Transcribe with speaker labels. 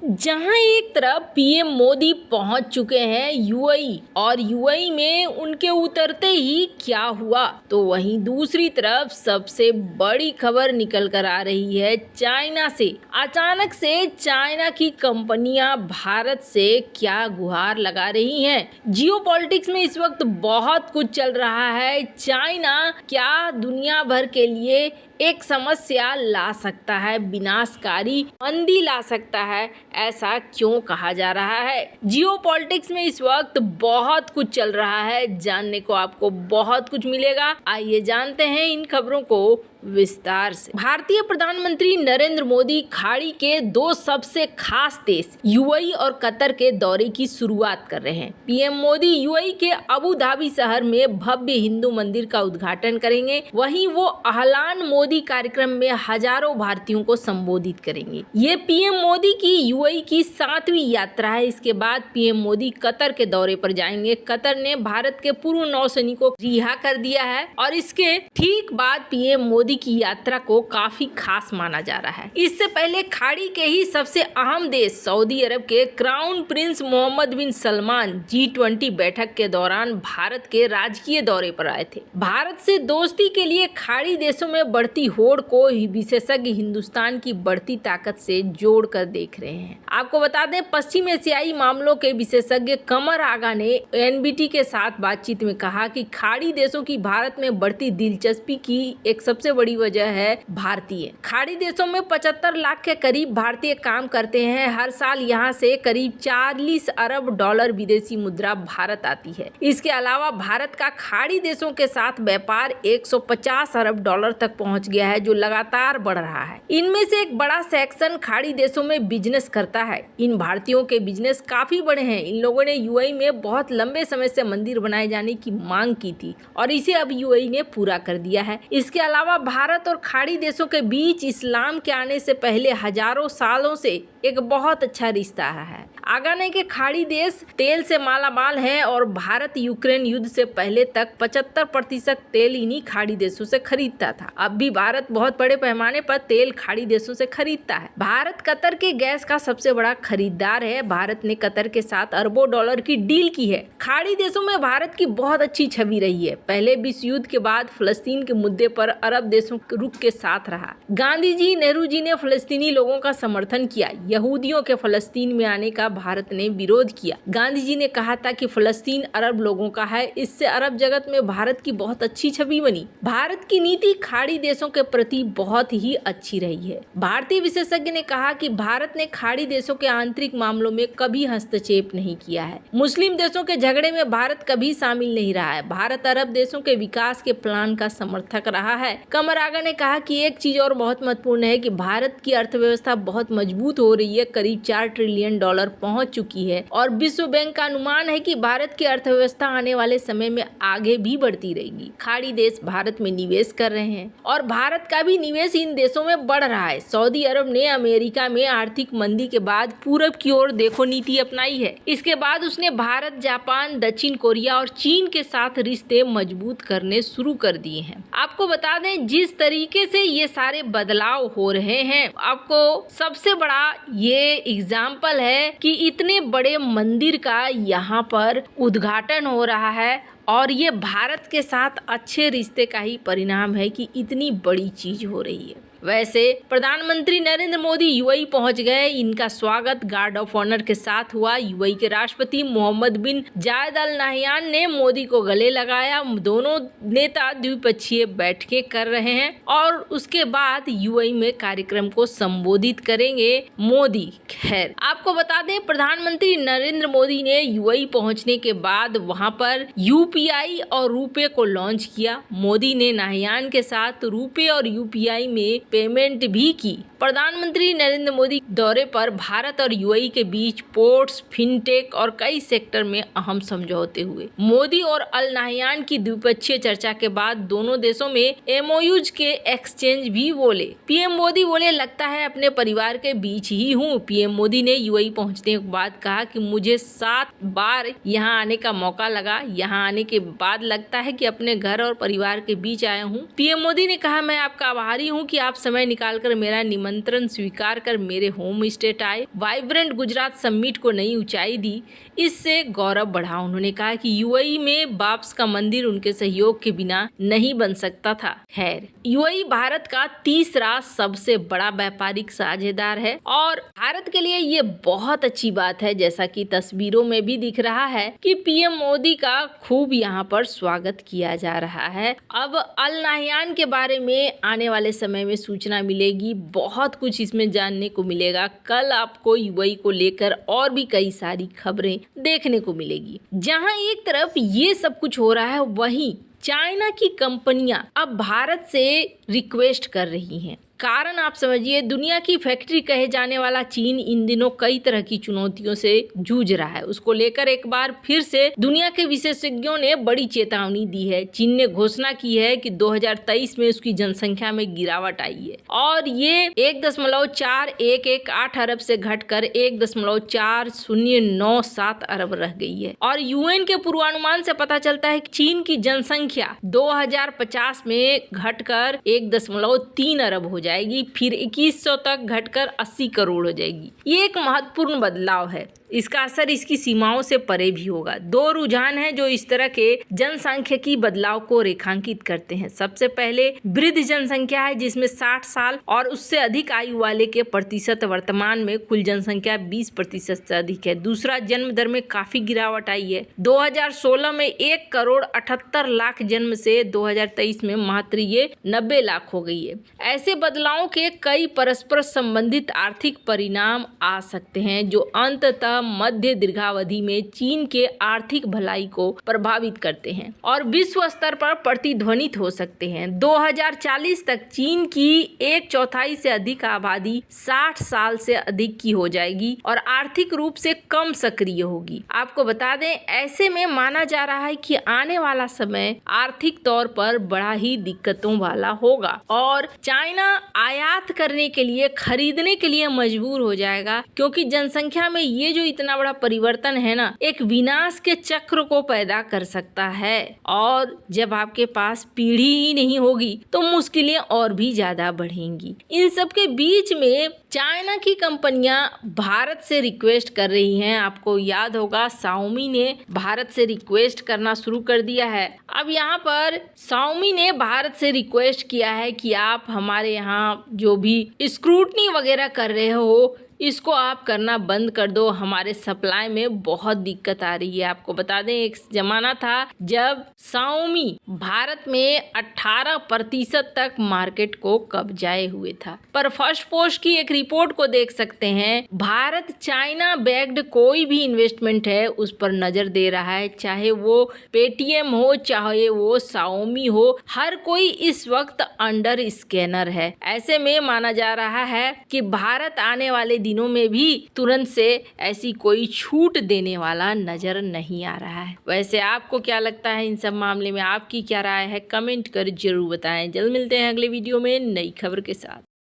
Speaker 1: जहां एक तरफ पीएम मोदी पहुंच चुके हैं यूएई और यूएई में उनके उतरते ही क्या हुआ, तो वहीं दूसरी तरफ सबसे बड़ी खबर निकल कर आ रही है चाइना से। अचानक से चाइना की कंपनियां भारत से क्या गुहार लगा रही हैं। जियोपॉलिटिक्स में इस वक्त बहुत कुछ चल रहा है। चाइना क्या दुनिया भर के लिए एक समस्या ला सकता है, विनाशकारी मंदी ला सकता है, ऐसा क्यों कहा जा रहा है। जियोपॉलिटिक्स में इस वक्त बहुत कुछ चल रहा है, जानने को आपको बहुत कुछ मिलेगा। आइए जानते हैं इन खबरों को विस्तार से। भारतीय प्रधानमंत्री नरेंद्र मोदी खाड़ी के दो सबसे खास देश यूएई और कतर के दौरे की शुरुआत कर रहे हैं। पीएम मोदी यूएई के अबू धाबी शहर में भव्य हिंदू मंदिर का उद्घाटन करेंगे। वहीं वो अहलान मोदी कार्यक्रम में हजारों भारतीयों को संबोधित करेंगे। ये पीएम मोदी की यूएई की 7वीं यात्रा है। इसके बाद पीएम मोदी कतर के दौरे पर जाएंगे। कतर ने भारत के पूर्व नौसैनिकों को रिहा कर दिया है और इसके ठीक बाद पीएम मोदी की यात्रा को काफी खास माना जा रहा है। इससे पहले खाड़ी के ही सबसे अहम देश सऊदी अरब के क्राउन प्रिंस मोहम्मद बिन सलमान G20 बैठक के दौरान भारत के राजकीय दौरे पर आए थे। भारत से दोस्ती के लिए खाड़ी देशों में बढ़ती होड़ को विशेषज्ञ हिंदुस्तान की बढ़ती ताकत से जोड़कर देख रहे हैं। आपको बता दें, पश्चिम एशियाई मामलों के विशेषज्ञ कमर आगा ने एनबीटी के साथ बातचीत में कहा कि खाड़ी देशों की भारत में बढ़ती दिलचस्पी की एक सबसे बड़ी वजह है भारतीय। खाड़ी देशों में 75 लाख के करीब भारतीय काम करते हैं। हर साल यहां से करीब 40 अरब डॉलर विदेशी मुद्रा भारत आती है। इसके अलावा भारत का खाड़ी देशों के साथ व्यापार 150 अरब डॉलर तक पहुंच गया है, जो लगातार बढ़ रहा है। इनमें से एक बड़ा सेक्शन खाड़ी देशों में बिजनेस करता है। इन भारतीयों के बिजनेस काफी बड़े हैं। इन लोगों ने यूएई में बहुत लंबे समय से मंदिर बनाए जाने की मांग की थी और इसे अब यूएई ने पूरा कर दिया है। इसके अलावा भारत और खाड़ी देशों के बीच इस्लाम के आने से पहले हजारों सालों से एक बहुत अच्छा रिश्ता है। आगा ने के खाड़ी देश तेल से मालामाल हैं और भारत यूक्रेन युद्ध से पहले तक 75% तेल इन्हीं खाड़ी देशों से खरीदता था। अब भी भारत बहुत बड़े पैमाने पर तेल खाड़ी देशों से खरीदता है। भारत कतर के गैस का सबसे बड़ा खरीदार है। भारत ने कतर के साथ अरबों डॉलर की डील की है। खाड़ी देशों में भारत की बहुत अच्छी छवि रही है। पहले विश्व युद्ध के बाद फलस्तीन के मुद्दे पर अरब देशों के रुख के साथ रहा। गांधी जी, नेहरू जी ने फलस्तीनी लोगों का समर्थन किया। यहूदियों के फलस्तीन में आने का भारत ने विरोध किया। गांधी जी ने कहा था कि फलस्तीन अरब लोगों का है। इससे अरब जगत में भारत की बहुत अच्छी छवि बनी। भारत की नीति खाड़ी देशों के प्रति बहुत ही अच्छी रही है। भारतीय विशेषज्ञ ने कहा कि भारत ने खाड़ी देशों के आंतरिक मामलों में कभी हस्तक्षेप नहीं किया है। मुस्लिम देशों के झगड़े में भारत कभी शामिल नहीं रहा है। भारत अरब देशों के विकास के प्लान का समर्थक रहा है। कमर आगा ने कहा कि एक चीज और बहुत महत्वपूर्ण है कि भारत की अर्थव्यवस्था बहुत मजबूत हो रही है, करीब 4 ट्रिलियन डॉलर पहुंच चुकी है और विश्व बैंक का अनुमान है कि भारत की अर्थव्यवस्था आने वाले समय में आगे भी बढ़ती रहेगी। खाड़ी देश भारत में निवेश कर रहे हैं और भारत का भी निवेश इन देशों में बढ़ रहा है। सऊदी अरब ने अमेरिका में आर्थिक मंदी के बाद पूरब की ओर देखो नीति अपनाई है। इसके बाद उसने भारत, जापान, दक्षिण कोरिया और चीन के साथ रिश्ते मजबूत करने शुरू कर दिए हैं। आपको बता दें, जिस तरीके से ये सारे बदलाव हो रहे हैं, आपको सबसे बड़ा ये एग्जाम्पल है कि इतने बड़े मंदिर का यहाँ पर उद्घाटन हो रहा है और ये भारत के साथ अच्छे रिश्ते का ही परिणाम है कि इतनी बड़ी चीज हो रही है। वैसे प्रधानमंत्री नरेंद्र मोदी यूएई पहुंच गए। इनका स्वागत गार्ड ऑफ ऑनर के साथ हुआ। यूएई के राष्ट्रपति मोहम्मद बिन जायद अल नाह्यान ने मोदी को गले लगाया। दोनों नेता द्विपक्षीय बैठकें कर रहे हैं और उसके बाद यूएई में कार्यक्रम को संबोधित करेंगे मोदी। खैर, आपको बता दें, प्रधानमंत्री नरेंद्र मोदी ने यूएई पहुंचने के बाद वहां पर यूपीआई और रुपे को लॉन्च किया। मोदी ने नाह्यान के साथ रुपे और यूपीआई में पेमेंट भी की। प्रधानमंत्री नरेंद्र मोदी दौरे पर भारत और यूएई के बीच पोर्ट्स, फिनटेक और कई सेक्टर में अहम समझौते हुए। मोदी और अल नाह्यान की द्विपक्षीय चर्चा के बाद दोनों देशों में एमओयूज के एक्सचेंज भी बोले। पीएम मोदी बोले, लगता है अपने परिवार के बीच ही हूँ। पीएम मोदी ने यूएई पहुंचने के बाद कहा कि मुझे 7 बार यहाँ आने का मौका लगा। यहाँ आने के बाद लगता है कि अपने घर और परिवार के बीच आया हूँ। पीएम मोदी ने कहा, मैं आपका आभारी हूँ कि आप समय निकालकर मेरा निमंत्रण स्वीकार कर मेरे होम स्टेट आए, वाइब्रेंट गुजरात समिट को नई ऊंचाई दी, इससे गौरव बढ़ा। उन्होंने कहा कि यूएई में बाप्स का मंदिर उनके सहयोग के बिना नहीं बन सकता था। खैर, यूएई भारत का तीसरा सबसे बड़ा व्यापारिक साझेदार है और भारत के लिए ये बहुत अच्छी बात है, जैसा कि तस्वीरों में भी दिख रहा है कि पीएम मोदी का खूब यहाँ पर स्वागत किया जा रहा है। अब अल नाह्यान के बारे में आने वाले समय में सूचना मिलेगी, बहुत कुछ इसमें जानने को मिलेगा। कल आपको यूएई को लेकर और भी कई सारी खबरें देखने को मिलेगी। जहां एक तरफ ये सब कुछ हो रहा है, वहीं चाइना की कंपनियां अब भारत से रिक्वेस्ट कर रही हैं। कारण आप समझिए, दुनिया की फैक्ट्री कहे जाने वाला चीन इन दिनों कई तरह की चुनौतियों से जूझ रहा है। उसको लेकर एक बार फिर से दुनिया के विशेषज्ञों ने बड़ी चेतावनी दी है। चीन ने घोषणा की है कि 2023 में उसकी जनसंख्या में गिरावट आई है और ये 1.4118 अरब से घटकर 1.4097 अरब रह गई है। और यूएन के पूर्वानुमान से पता चलता है कि चीन की जनसंख्या 2050 में घटकर 1.3 अरब हो जाएगी, फिर 2100 तक घटकर 80 करोड़ हो जाएगी। ये एक महत्वपूर्ण बदलाव है। इसका असर इसकी सीमाओं से परे भी होगा। दो रुझान हैं जो इस तरह के जनसांख्यिकी बदलाव को रेखांकित करते हैं। सबसे पहले वृद्ध जनसंख्या है, जिसमें 60 साल और उससे अधिक आयु वाले के प्रतिशत वर्तमान में कुल जनसंख्या 20% से अधिक है। दूसरा, जन्म दर में काफी गिरावट आई है। 2016 में 1,78,00,000 जन्म से 2023 में मात्र ये 90 लाख हो गई है। ऐसे बदलावों के कई परस्पर संबंधित आर्थिक परिणाम आ सकते हैं जो अंततः मध्य दीर्घावधि में चीन के आर्थिक भलाई को प्रभावित करते हैं और विश्व स्तर पर प्रतिध्वनित हो सकते हैं। 2040 तक चीन की 1/4 से अधिक आबादी 60 साल से अधिक की हो जाएगी और आर्थिक रूप से कम सक्रिय होगी। आपको बता दें, ऐसे में माना जा रहा है कि आने वाला समय आर्थिक तौर पर बड़ा ही दिक्कतों वाला होगा और चाइना आयात करने के लिए, खरीदने के लिए मजबूर हो जाएगा, क्योंकि जनसंख्या में ये जो इतना बड़ा परिवर्तन है ना, एक विनाश के चक्र को पैदा कर सकता है। और जब आपके पास पीढ़ी ही नहीं होगी तो मुश्किलें और भी ज्यादा बढ़ेंगी। इन सब के बीच में चाइना की कंपनियां भारत से रिक्वेस्ट कर रही हैं। आपको याद होगा, शाओमी ने भारत से रिक्वेस्ट करना शुरू कर दिया है। अब यहाँ पर शाओमी ने भारत से रिक्वेस्ट किया है कि आप हमारे यहाँ जो भी स्क्रूटनी वगैरह कर रहे हो, इसको आप करना बंद कर दो, हमारे सप्लाई में बहुत दिक्कत आ रही है। आपको बता दें, एक जमाना था जब शाओमी भारत में 18% तक मार्केट को कब्जाए हुए था। पर फर्स्ट पोस्ट की एक रिपोर्ट को देख सकते हैं, भारत चाइना बैक्ड कोई भी इन्वेस्टमेंट है उस पर नजर दे रहा है, चाहे वो पेटीएम हो, चाहे वो शाओमी हो, हर कोई इस वक्त अंडर स्कैनर है। ऐसे में माना जा रहा है कि भारत आने वाले दिनों में भी तुरंत से ऐसी कोई छूट देने वाला नजर नहीं आ रहा है। वैसे आपको क्या लगता है इन सब मामले में? आपकी क्या राय है? कमेंट कर जरूर बताएं। जल्द मिलते हैं अगले वीडियो में नई खबर के साथ।